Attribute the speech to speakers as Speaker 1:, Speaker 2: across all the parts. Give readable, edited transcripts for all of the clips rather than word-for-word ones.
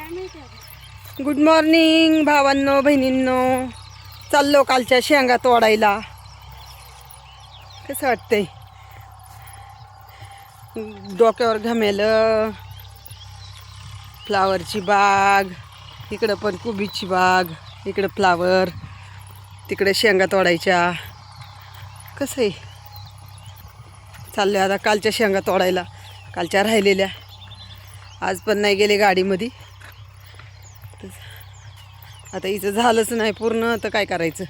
Speaker 1: Good morning भावांनो बहिणींनो. चाललो कालच्या शेंगा तोडायला. कसं वाटतंय? डोक्यावर घमेलं, फ्लावरची बाग, इकडं पण कुबीची बाग, इकडं फ्लावर, तिकडे शेंगा तोडायच्या. कसं आहे? चाललो आता कालच्या शेंगा तोडायला, कालच्या राहिलेल्या. आज पण नाही गेले गाडीमध्ये. आता हिचं झालंच नाही पूर्ण तर काय करायचं.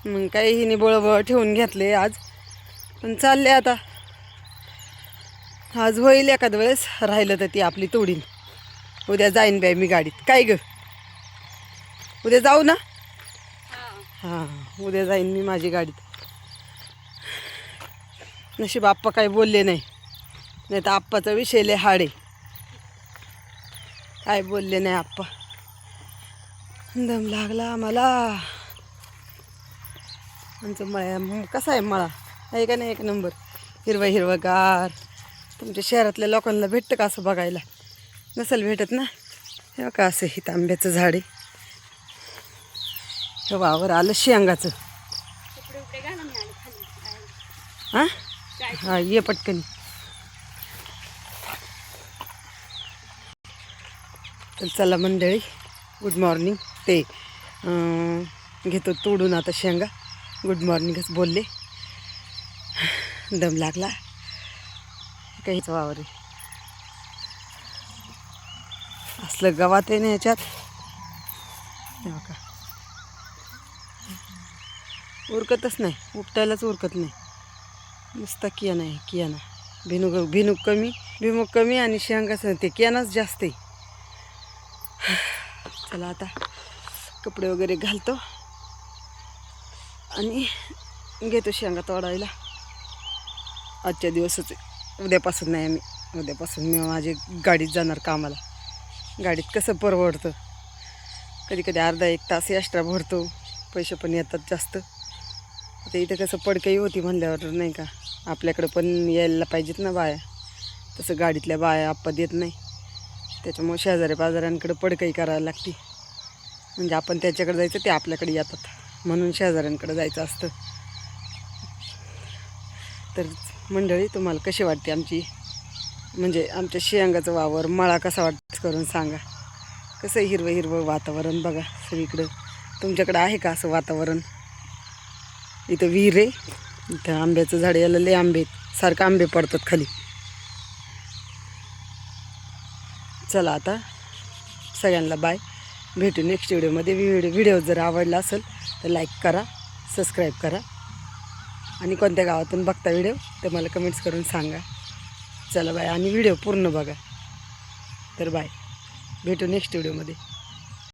Speaker 1: मग काही हिने बळबळ ठेवून घेतले आज. पण चालले आता. आज होईल एखाद वेळेस, राहिलं तर ती आपली तोडीन. उद्या जाईन बाई मी गाडीत. काय ग, उद्या जाऊ ना? हां, उद्या जाईन मी माझी गाडीत. नशीब आप्पा काही बोलले नाही, नाही तर आप्पाचा विषय लय हाड आहे. काय बोलले नाही आप्पा. दम लागला आम्हाला. आमचं मळ्या कसा आहे मळा? आहे का नाही? एक नंबर. हिरवं हिरवंगार. तुमच्या शहरातल्या लोकांना भेटतं का असं बघायला? नसेल भेटत ना. हे का असं हे आंब्याचं झाड आहे. हे वावर आलं शेंगाचं. हां हां, ये पटकन. तर चला मंडळी, गुड मॉर्निंग. ते घेतो तोडून आता शेंगा. गुड मॉर्निंगच बोलले. दम लागला. काहीच वावर आहे. असलं गवात आहे ना याच्यात. का उरकतच नाही, उपटायलाच उरकत नाही. नुसता कियाना आहे, कियाना. भिमुग कमी आणि शेंगाचं ते कियानाच जास्त आहे. चला आता कपडे वगैरे घालतो आणि घेतो शेंगा तोडायला. आजच्या दिवसच आहे, उद्यापासून नाही. उद्यापासून मी माझी गाडीत जाणार कामाला. गाडीत कसं परवडतं. कधी कधी अर्धा एक तास एक्स्ट्रा भरतो, पैसे पण येतात जास्त. आता इथं कसं पडकही होती म्हणल्यावर नाही का, आपल्याकडं पण यायला पाहिजेत ना बाया. तसं गाडीतल्या बाया आप्पा देत नाही. त्याच्यामुळे शेजारी पाजाऱ्यांकडे पडकही करायला लागते. म्हणजे आपण त्याच्याकडे जायचं, ते आपल्याकडे येतात. म्हणून शेजाऱ्यांकडे जायचं असतं. तर मंडळी, तुम्हाला कशी वाटते आमची, म्हणजे आमच्या शेंगाचं वावर मळा कसा वाटतं करून सांगा. कसं हिरवं हिरवं वातावरण बघा सगळीकडं. तुमच्याकडं आहे का असं वातावरण? इथं विहीर आहे, इथं आंब्याचं झाड. याला लय आंबे, सारखं आंबे पडतात खाली. चला आता सगळ्यांना बाय. भेटू नेक्स्ट व्हिडिओमध्ये. व्हिडिओ जर आवडला असेल तर लाईक करा, सबस्क्राईब करा. आणि कोणत्या गावातून बघता व्हिडिओ ते मला कमेंट्स करून सांगा. चला बाय. आणि व्हिडिओ पूर्ण बघा. तर बाय, भेटू नेक्स्ट व्हिडिओमध्ये.